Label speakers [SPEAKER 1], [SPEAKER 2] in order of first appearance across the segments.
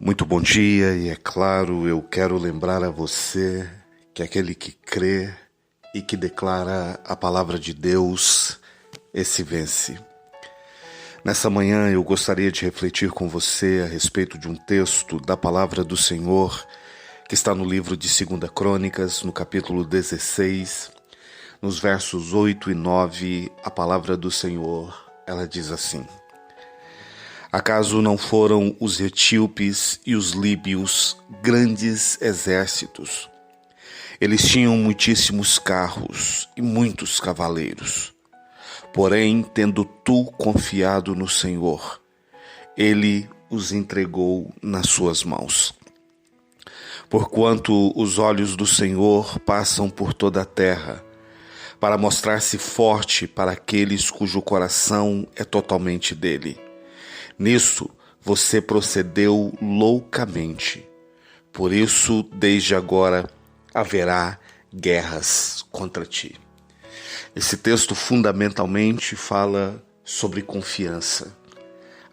[SPEAKER 1] Muito bom dia e, é claro, eu quero lembrar a você que aquele que crê e que declara a palavra de Deus, esse vence. Nessa manhã eu gostaria de refletir com você a respeito de um texto da palavra do Senhor que está no livro de 2 Crônicas, no capítulo 16, nos versos 8 e 9, a palavra do Senhor, ela diz assim: Acaso não foram os etíopes e os líbios grandes exércitos? Eles tinham muitíssimos carros e muitos cavaleiros. Porém, tendo tu confiado no Senhor, Ele os entregou nas suas mãos. Porquanto os olhos do Senhor passam por toda a terra, para mostrar-se forte para aqueles cujo coração é totalmente dele. Nisso você procedeu loucamente. Por isso, desde agora, haverá guerras contra ti. Esse texto fundamentalmente fala sobre confiança.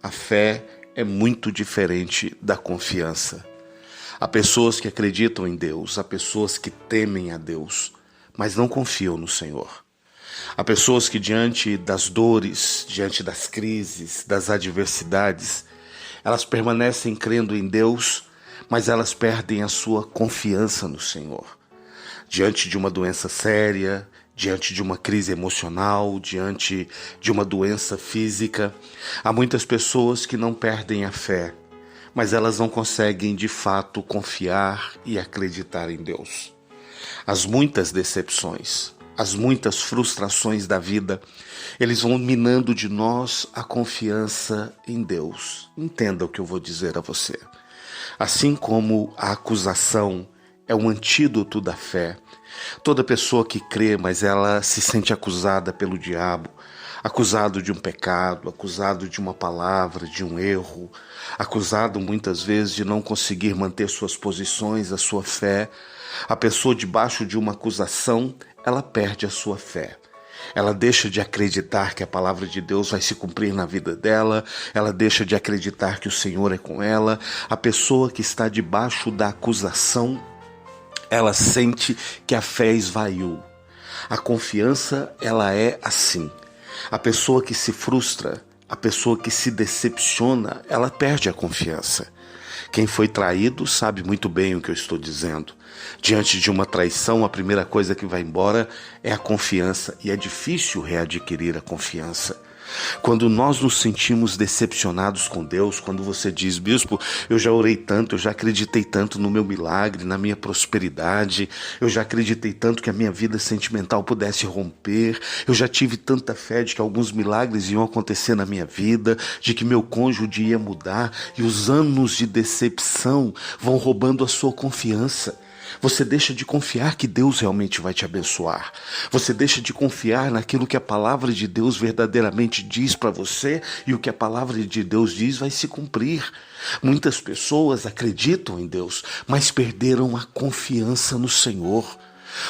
[SPEAKER 1] A fé é muito diferente da confiança. Há pessoas que acreditam em Deus, há pessoas que temem a Deus, mas não confiam no Senhor. Há pessoas que diante das dores, diante das crises, das adversidades, elas permanecem crendo em Deus, mas elas perdem a sua confiança no Senhor. Diante de uma doença séria, diante de uma crise emocional, diante de uma doença física, há muitas pessoas que não perdem a fé, mas elas não conseguem de fato confiar e acreditar em Deus. As muitas decepções, as muitas frustrações da vida, eles vão minando de nós a confiança em Deus. Entenda o que eu vou dizer a você. Assim como a acusação é um antídoto da fé, toda pessoa que crê, mas ela se sente acusada pelo diabo, acusado de um pecado, acusado de uma palavra, de um erro, acusado muitas vezes de não conseguir manter suas posições, a sua fé, a pessoa debaixo de uma acusação, ela perde a sua fé. Ela deixa de acreditar que a palavra de Deus vai se cumprir na vida dela, ela deixa de acreditar que o Senhor é com ela. A pessoa que está debaixo da acusação, ela sente que a fé esvaiu. A confiança, ela é assim. A pessoa que se frustra, a pessoa que se decepciona, ela perde a confiança. Quem foi traído sabe muito bem o que eu estou dizendo. Diante de uma traição, a primeira coisa que vai embora é a confiança, e é difícil readquirir a confiança. Quando nós nos sentimos decepcionados com Deus, quando você diz: bispo, eu já orei tanto, eu já acreditei tanto no meu milagre, na minha prosperidade, eu já acreditei tanto que a minha vida sentimental pudesse romper, eu já tive tanta fé de que alguns milagres iam acontecer na minha vida, de que meu cônjuge ia mudar, e os anos de decepção vão roubando a sua confiança. Você deixa de confiar que Deus realmente vai te abençoar. Você deixa de confiar naquilo que a palavra de Deus verdadeiramente diz para você, e o que a palavra de Deus diz vai se cumprir. Muitas pessoas acreditam em Deus, mas perderam a confiança no Senhor.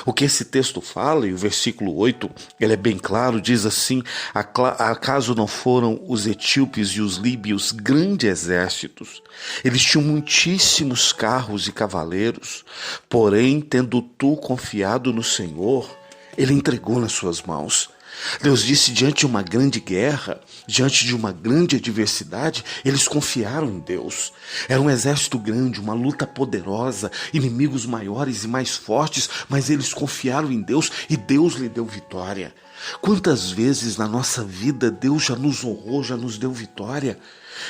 [SPEAKER 1] O que esse texto fala, e o versículo 8, ele é bem claro, diz assim: acaso não foram os etíopes e os líbios grandes exércitos? Eles tinham muitíssimos carros e cavaleiros, porém, tendo tu confiado no Senhor, Ele entregou nas suas mãos. Deus disse, diante de uma grande guerra, diante de uma grande adversidade, eles confiaram em Deus. Era um exército grande, uma luta poderosa, inimigos maiores e mais fortes, mas eles confiaram em Deus e Deus lhe deu vitória. Quantas vezes na nossa vida Deus já nos honrou, já nos deu vitória?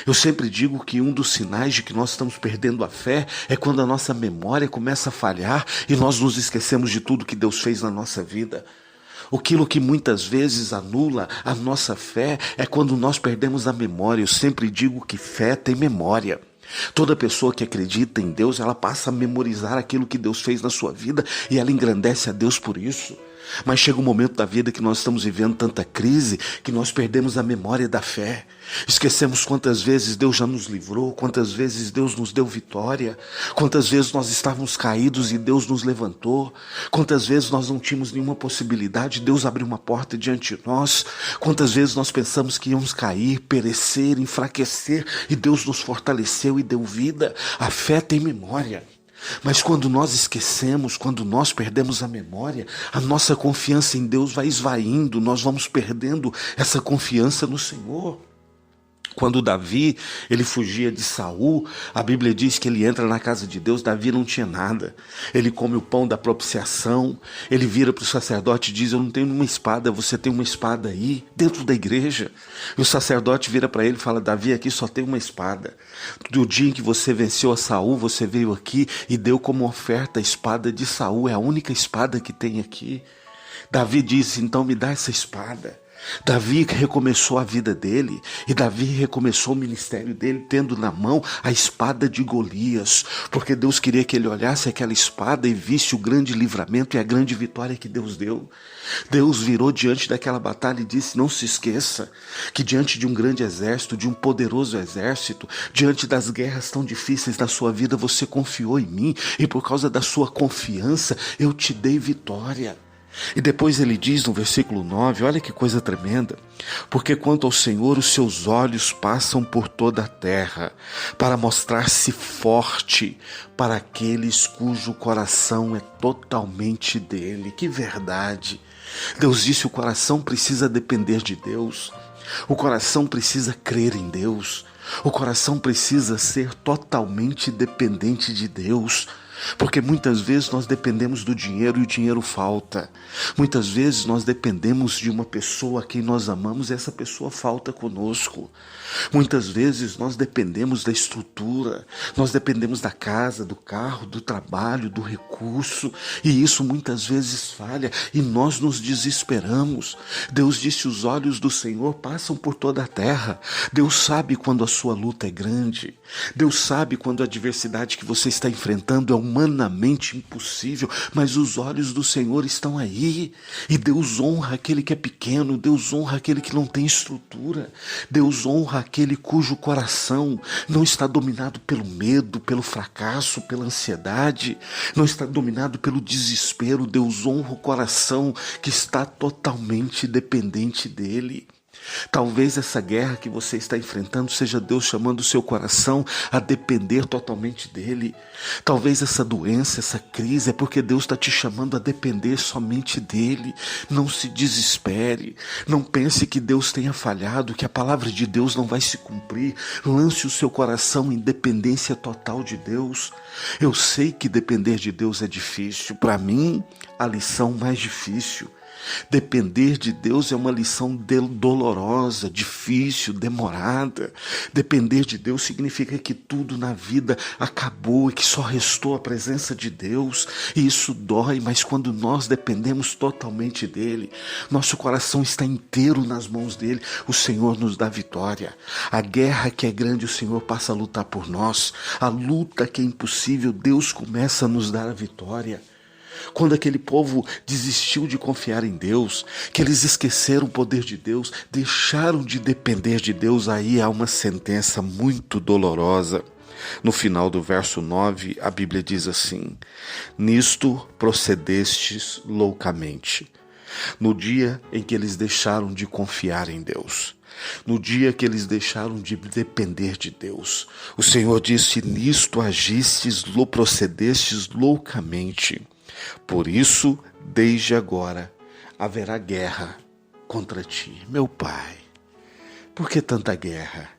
[SPEAKER 1] Eu sempre digo que um dos sinais de que nós estamos perdendo a fé é quando a nossa memória começa a falhar e nós nos esquecemos de tudo que Deus fez na nossa vida. Aquilo que muitas vezes anula a nossa fé é quando nós perdemos a memória. Eu sempre digo que fé tem memória. Toda pessoa que acredita em Deus, ela passa a memorizar aquilo que Deus fez na sua vida e ela engrandece a Deus por isso. Mas chega um momento da vida que nós estamos vivendo tanta crise que nós perdemos a memória da fé. Esquecemos quantas vezes Deus já nos livrou, quantas vezes Deus nos deu vitória, quantas vezes nós estávamos caídos e Deus nos levantou, quantas vezes nós não tínhamos nenhuma possibilidade, Deus abriu uma porta diante de nós, quantas vezes nós pensamos que íamos cair, perecer, enfraquecer e Deus nos fortaleceu e deu vida. A fé tem memória. Mas quando nós esquecemos, quando nós perdemos a memória, a nossa confiança em Deus vai esvaindo, nós vamos perdendo essa confiança no Senhor. Quando Davi, ele fugia de Saul, a Bíblia diz que ele entra na casa de Deus, Davi não tinha nada. Ele come o pão da propiciação, ele vira para o sacerdote e diz, eu não tenho nenhuma espada, você tem uma espada aí, dentro da igreja. E o sacerdote vira para ele e fala, Davi, aqui só tem uma espada. Do dia em que você venceu a Saul, você veio aqui e deu como oferta a espada de Saul, é a única espada que tem aqui. Davi disse, então me dá essa espada. Davi recomeçou a vida dele e Davi recomeçou o ministério dele tendo na mão a espada de Golias, porque Deus queria que ele olhasse aquela espada e visse o grande livramento e a grande vitória que Deus deu. Deus virou diante daquela batalha e disse, não se esqueça que diante de um grande exército, de um poderoso exército, diante das guerras tão difíceis da sua vida, você confiou em mim e por causa da sua confiança eu te dei vitória. E depois ele diz no versículo 9, olha que coisa tremenda, porque quanto ao Senhor os seus olhos passam por toda a terra, para mostrar-se forte para aqueles cujo coração é totalmente dele. Que verdade! Deus disse, o coração precisa depender de Deus, o coração precisa crer em Deus, o coração precisa ser totalmente dependente de Deus. Porque muitas vezes nós dependemos do dinheiro e o dinheiro falta. Muitas vezes nós dependemos de uma pessoa a quem nós amamos e essa pessoa falta conosco. Muitas vezes nós dependemos da estrutura, nós dependemos da casa, do carro, do trabalho, do recurso, e isso muitas vezes falha e nós nos desesperamos. Deus disse, os olhos do Senhor passam por toda a terra. Deus sabe quando a sua luta é grande. Deus sabe quando a adversidade que você está enfrentando é humanamente impossível, mas os olhos do Senhor estão aí. E Deus honra aquele que é pequeno, Deus honra aquele que não tem estrutura, Deus honra aquele cujo coração não está dominado pelo medo, pelo fracasso, pela ansiedade, não está dominado pelo desespero. Deus honra o coração que está totalmente dependente dele. Talvez essa guerra que você está enfrentando seja Deus chamando o seu coração a depender totalmente dele. Talvez essa doença, essa crise é porque Deus está te chamando a depender somente dele. Não se desespere, não pense que Deus tenha falhado, que a palavra de Deus não vai se cumprir. Lance o seu coração em dependência total de Deus. Eu sei que depender de Deus é difícil. Para mim, a lição mais difícil. Depender de Deus é uma lição dolorosa, difícil, demorada. Depender de Deus significa que tudo na vida acabou e que só restou a presença de Deus. E isso dói, mas quando nós dependemos totalmente dele, nosso coração está inteiro nas mãos dele, o Senhor nos dá vitória. A guerra que é grande, o Senhor passa a lutar por nós. A luta que é impossível, Deus começa a nos dar a vitória. Quando aquele povo desistiu de confiar em Deus, que eles esqueceram o poder de Deus, deixaram de depender de Deus, aí há uma sentença muito dolorosa. No final do verso 9, a Bíblia diz assim: nisto procedestes loucamente. No dia em que eles deixaram de confiar em Deus, no dia que eles deixaram de depender de Deus, o Senhor disse: nisto agistes, procedestes loucamente. Por isso, desde agora, haverá guerra contra ti. Meu Pai, por que tanta guerra?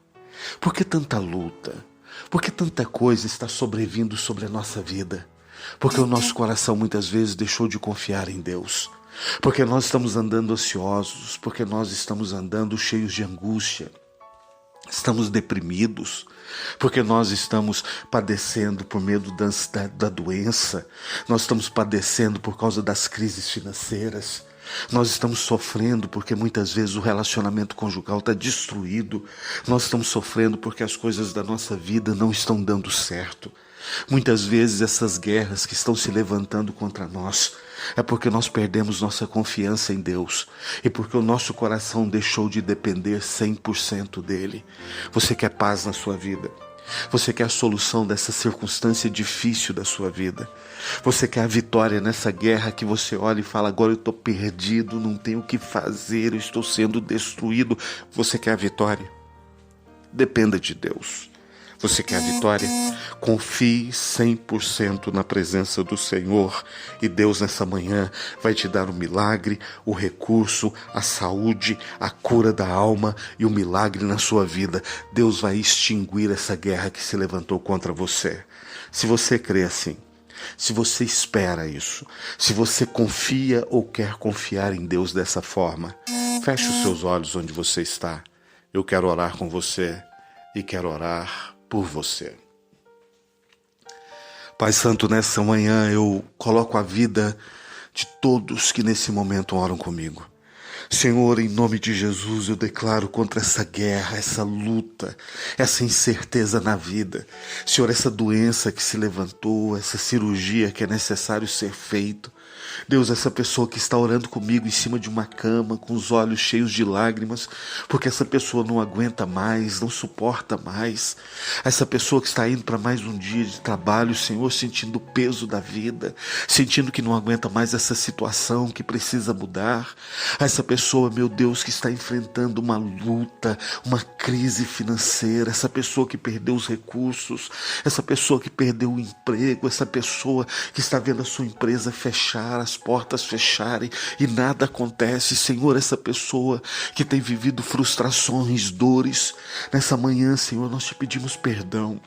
[SPEAKER 1] Por que tanta luta? Por que tanta coisa está sobrevindo sobre a nossa vida? Porque o nosso coração muitas vezes deixou de confiar em Deus. Porque nós estamos andando ansiosos, porque nós estamos andando cheios de angústia. Estamos deprimidos, porque nós estamos padecendo por medo da doença, nós estamos padecendo por causa das crises financeiras, nós estamos sofrendo porque muitas vezes o relacionamento conjugal está destruído, nós estamos sofrendo porque as coisas da nossa vida não estão dando certo. Muitas vezes essas guerras que estão se levantando contra nós é porque nós perdemos nossa confiança em Deus e porque o nosso coração deixou de depender 100% dele. Você quer paz na sua vida? Você quer a solução dessa circunstância difícil da sua vida? Você quer a vitória nessa guerra que você olha e fala: agora eu estou perdido, não tenho o que fazer, eu estou sendo destruído. Você quer a vitória? Dependa de Deus. Você quer a vitória? Confie 100% na presença do Senhor e Deus nessa manhã vai te dar o milagre, o recurso, a saúde, a cura da alma e o milagre na sua vida. Deus vai extinguir essa guerra que se levantou contra você. Se você crê assim, se você espera isso, se você confia ou quer confiar em Deus dessa forma, feche os seus olhos onde você está. Eu quero orar com você e quero orar por você. Pai Santo, nessa manhã eu coloco a vida de todos que nesse momento oram comigo. Senhor, em nome de Jesus, eu declaro contra essa guerra, essa luta, essa incerteza na vida. Senhor, essa doença que se levantou, essa cirurgia que é necessário ser feito. Deus, essa pessoa que está orando comigo em cima de uma cama, com os olhos cheios de lágrimas, porque essa pessoa não aguenta mais, não suporta mais. Essa pessoa que está indo para mais um dia de trabalho, Senhor, sentindo o peso da vida, sentindo que não aguenta mais essa situação, que precisa mudar. Essa pessoa, meu Deus, que está enfrentando uma luta, uma crise financeira, essa pessoa que perdeu os recursos, essa pessoa que perdeu o emprego, essa pessoa que está vendo a sua empresa fechar, as portas fecharem e nada acontece. Senhor, essa pessoa que tem vivido frustrações, dores, nessa manhã, Senhor, nós te pedimos perdão.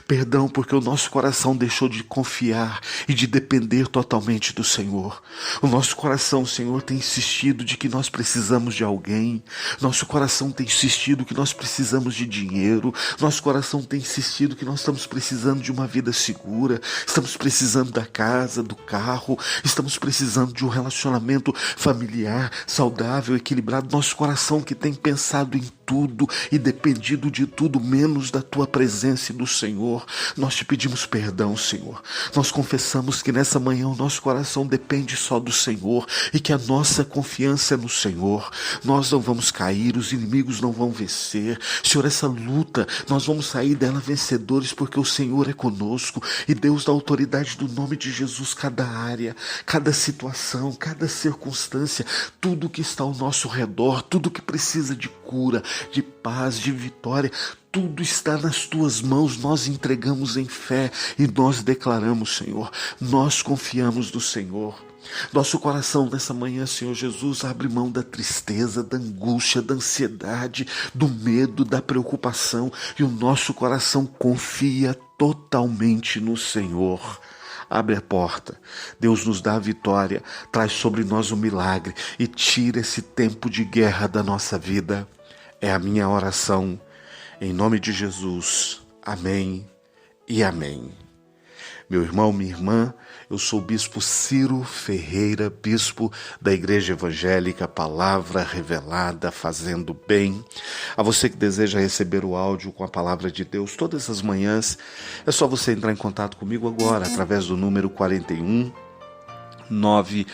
[SPEAKER 1] Perdão porque o nosso coração deixou de confiar e de depender totalmente do Senhor. O nosso coração, Senhor, tem insistido de que nós precisamos de alguém. Nosso coração tem insistido que nós precisamos de dinheiro. Nosso coração tem insistido que nós estamos precisando de uma vida segura. Estamos precisando da casa, do carro. Estamos precisando de um relacionamento familiar, saudável, equilibrado. Nosso coração que tem pensado em tudo e dependido de tudo menos da tua presença e do Senhor. Nós te pedimos perdão, Senhor. Nós confessamos que nessa manhã o nosso coração depende só do Senhor e que a nossa confiança é no Senhor. Nós não vamos cair, os inimigos não vão vencer. Senhor, essa luta, nós vamos sair dela vencedores porque o Senhor é conosco e Deus dá autoridade do nome de Jesus cada área, cada situação, cada circunstância, tudo que está ao nosso redor, tudo que precisa de cura, de paz, de vitória, tudo está nas tuas mãos. Nós entregamos em fé e nós declaramos, Senhor, nós confiamos no Senhor. Nosso coração nessa manhã, Senhor Jesus, abre mão da tristeza, da angústia, da ansiedade, do medo, da preocupação e o nosso coração confia totalmente no Senhor. Abre a porta, Deus nos dá a vitória, traz sobre nós o milagre e tira esse tempo de guerra da nossa vida. É a minha oração, em nome de Jesus. Amém e amém. Meu irmão, minha irmã, eu sou o Bispo Ciro Ferreira, bispo da Igreja Evangélica Palavra Revelada, fazendo bem. A você que deseja receber o áudio com a Palavra de Deus todas as manhãs, é só você entrar em contato comigo agora, através do número 41 9